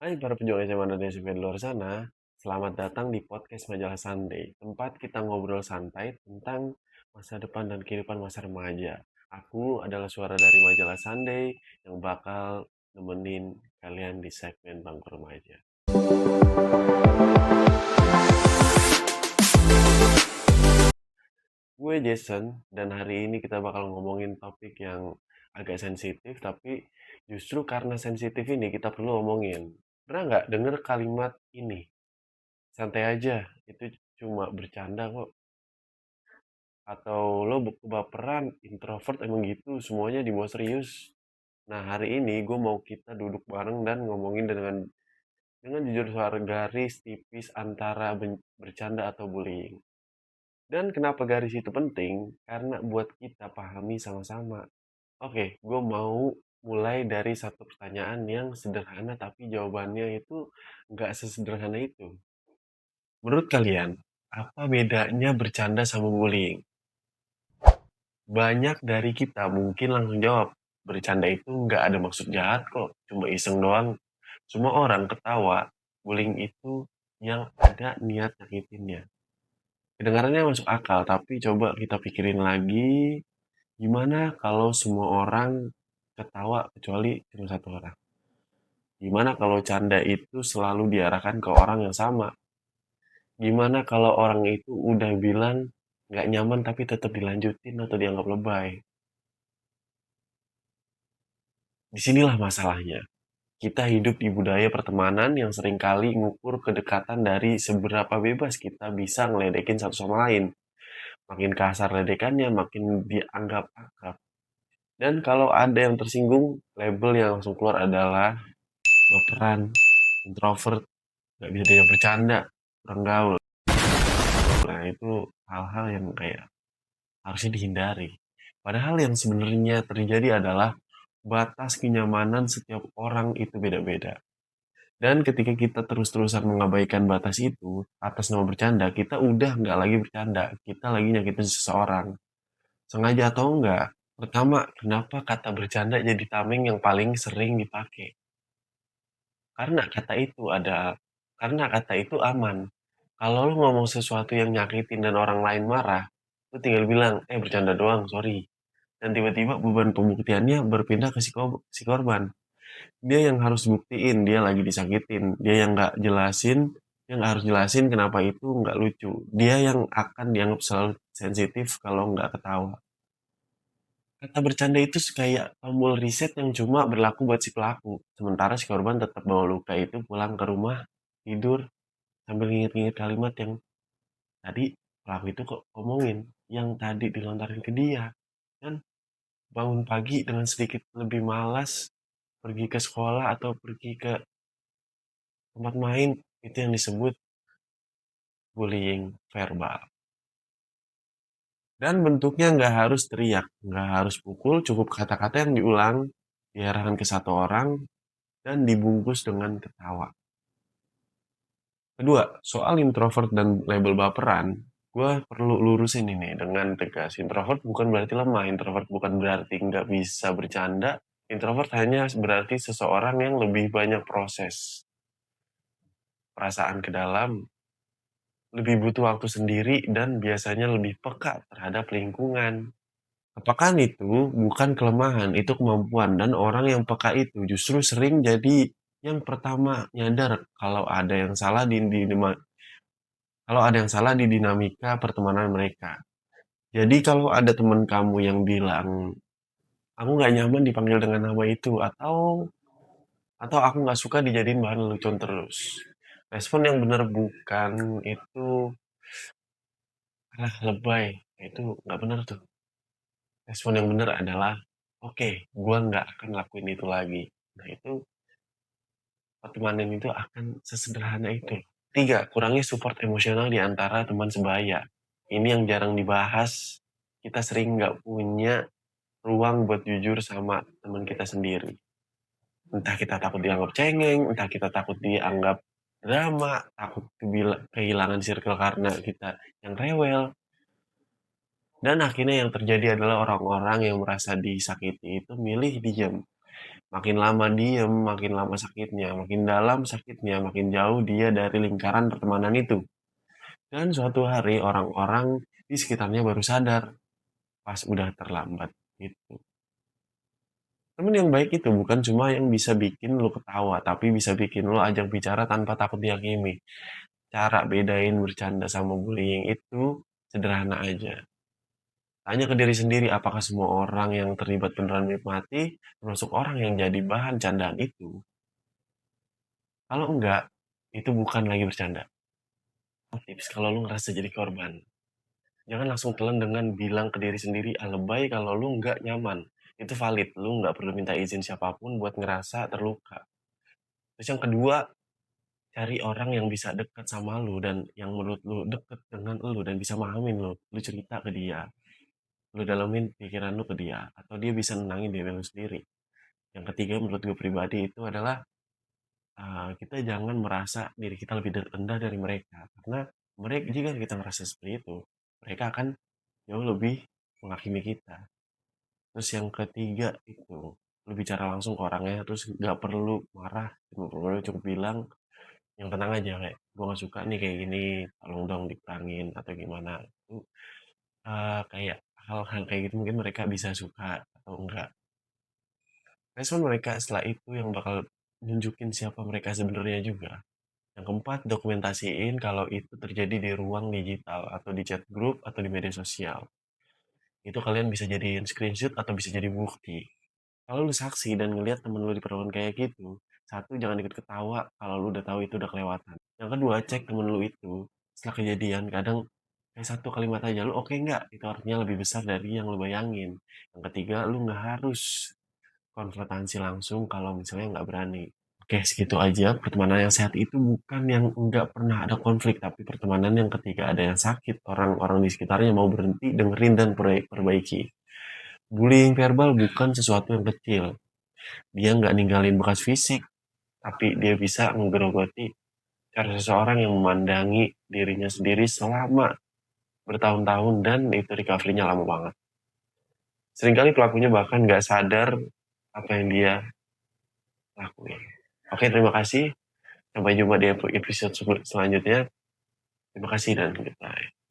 Hai para pejuang SMA dan SMP di luar sana, selamat datang di podcast Majalah Sunday, tempat kita ngobrol santai tentang masa depan dan kehidupan masa remaja. Aku adalah suara dari Majalah Sunday yang bakal nemenin kalian di segmen Bangku Remaja. Gue Jason, dan hari ini kita bakal ngomongin topik yang agak sensitif, tapi justru karena sensitif ini kita perlu ngomongin. Pernah nggak denger kalimat ini? Santai aja, itu cuma bercanda kok. Atau lo baperan, introvert emang gitu, semuanya dibawa serius. Nah, hari ini gue mau kita duduk bareng dan ngomongin dengan jujur suara garis tipis antara bercanda atau bullying. Dan kenapa garis itu penting? Karena buat kita pahami sama-sama. Oke, gue mau mulai dari satu pertanyaan yang sederhana tapi jawabannya itu nggak sesederhana itu. Menurut kalian, apa bedanya bercanda sama bullying? Banyak dari kita mungkin langsung jawab, bercanda itu nggak ada maksud jahat kok, cuma iseng doang. Semua orang ketawa, bullying itu yang ada niat nyakitinnya. Kedengarannya masuk akal, tapi coba kita pikirin lagi, gimana kalau semua orang ketawa kecuali cuma satu orang? Gimana kalau canda itu selalu diarahkan ke orang yang sama? Gimana kalau orang itu udah bilang nggak nyaman tapi tetap dilanjutin atau dianggap lebay? Disinilah masalahnya. Kita hidup di budaya pertemanan yang seringkali ngukur kedekatan dari seberapa bebas kita bisa ngeledekin satu sama lain. Makin kasar ledekannya, makin dianggap akrab. Dan kalau ada yang tersinggung, label yang langsung keluar adalah baperan, introvert, gak bisa diajak bercanda, kurang gaul. Nah itu hal-hal yang kayak harusnya dihindari. Padahal yang sebenarnya terjadi adalah batas kenyamanan setiap orang itu beda-beda. Dan ketika kita terus-terusan mengabaikan batas itu, atas nama bercanda, kita udah nggak lagi bercanda. Kita lagi nyakitin seseorang. Sengaja atau enggak. Pertama, kenapa kata bercanda jadi tameng yang paling sering dipakai? Karena kata itu karena kata itu aman. Kalau lu ngomong sesuatu yang nyakitin dan orang lain marah, lu tinggal bilang, bercanda doang, sorry. Dan tiba-tiba beban pembuktiannya berpindah ke si korban. Dia yang harus buktiin dia lagi disakitin, dia yang nggak jelasin, yang nggak harus jelasin kenapa itu nggak lucu, dia yang akan dianggap selalu sensitif kalau nggak ketawa. Kata bercanda itu kayak tombol reset yang cuma berlaku buat si pelaku, sementara si korban tetap bawa luka itu pulang ke rumah, tidur sambil nginget-nginget kalimat yang tadi pelaku itu kok ngomongin, yang tadi dilontarin ke dia. Dan bangun pagi dengan sedikit lebih malas pergi ke sekolah atau pergi ke tempat main, itu yang disebut bullying verbal. Dan bentuknya nggak harus teriak, nggak harus pukul, cukup kata-kata yang diulang, diarahkan ke satu orang, dan dibungkus dengan ketawa. Kedua, soal introvert dan label baperan, gue perlu lurusin ini dengan tegas. Introvert bukan berarti lemah, introvert bukan berarti nggak bisa bercanda, introvert hanya berarti seseorang yang lebih banyak proses perasaan ke dalam, lebih butuh waktu sendiri, dan biasanya lebih peka terhadap lingkungan. Kepekaan itu bukan kelemahan, itu kemampuan. Dan orang yang peka itu justru sering jadi yang pertama nyadar kalau ada yang salah di dinamika pertemanan mereka. Jadi kalau ada teman kamu yang bilang, aku nggak nyaman dipanggil dengan nama itu, atau aku nggak suka dijadiin bahan lelucon terus. Respon yang benar bukan itu, alah lebay, itu nggak benar tuh. Respon yang benar adalah, oke, gua nggak akan lakuin itu lagi. Nah itu pertemanan itu akan sesederhana itu. Tiga, kurangnya support emosional di antara teman sebaya. Ini yang jarang dibahas. Kita sering nggak punya ruang buat jujur sama teman kita sendiri. Entah kita takut dianggap cengeng, entah kita takut dianggap drama, takut kehilangan circle karena kita yang rewel. Dan akhirnya yang terjadi adalah orang-orang yang merasa disakiti itu milih diam. Makin lama diem, makin lama sakitnya, makin dalam sakitnya, makin jauh dia dari lingkaran pertemanan itu. Dan suatu hari orang-orang di sekitarnya baru sadar pas udah terlambat gitu. Temen yang baik itu bukan cuma yang bisa bikin lu ketawa, tapi bisa bikin lu ajak bicara tanpa takut dihakimi. Cara bedain bercanda sama bullying itu sederhana aja. Tanya ke diri sendiri apakah semua orang yang terlibat beneran menikmati, termasuk orang yang jadi bahan candaan itu. Kalau enggak, itu bukan lagi bercanda. Tips kalau lu ngerasa jadi korban. Jangan langsung telan dengan bilang ke diri sendiri, lebay kalau lu nggak nyaman. Itu valid, lu nggak perlu minta izin siapapun buat ngerasa terluka. Terus yang kedua, cari orang yang bisa dekat sama lu dan yang menurut lu deket dengan lu dan bisa mahamin lu. Lu cerita ke dia, lu dalamin pikiran lu ke dia, atau dia bisa nenangin diri lu sendiri. Yang ketiga menurut gue pribadi itu adalah kita jangan merasa diri kita lebih rendah dari mereka. Karena mereka jika kita merasa seperti itu, mereka akan jauh lebih menghakimi kita. Terus yang ketiga itu, lu bicara langsung ke orangnya, terus nggak perlu marah, cukup bilang yang tenang aja kayak, gue gak suka nih kayak gini, tolong dong dikurangin atau gimana. Itu kayak hal-hal kayak gitu mungkin mereka bisa suka atau enggak. Respon mereka setelah itu yang bakal nunjukin siapa mereka sebenarnya juga. Yang keempat, dokumentasiin kalau itu terjadi di ruang digital atau di chat group atau di media sosial. Itu kalian bisa jadiin screenshot atau bisa jadi bukti. Kalau lu saksi dan ngelihat temen lu diperlakukan kayak gitu, satu jangan ikut ketawa kalau lu udah tahu itu udah kelewatan. Yang kedua, cek temen lu itu setelah kejadian. Kadang kayak satu kalimat aja lu oke nggak? Itu artinya lebih besar dari yang lu bayangin. Yang ketiga, lu nggak harus konfrontasi langsung kalau misalnya nggak berani. Oke, segitu aja. Pertemanan yang sehat itu bukan yang nggak pernah ada konflik, tapi pertemanan yang ketika ada yang sakit, orang-orang di sekitarnya mau berhenti, dengerin dan perbaiki. Bullying verbal bukan sesuatu yang kecil. Dia nggak ninggalin bekas fisik, tapi dia bisa menggerogoti cara seseorang yang memandangi dirinya sendiri selama bertahun-tahun dan itu recovery-nya lama banget. Seringkali pelakunya bahkan nggak sadar apa yang dia lakuin. Oke, terima kasih. Sampai jumpa di episode selanjutnya. Terima kasih dan goodbye.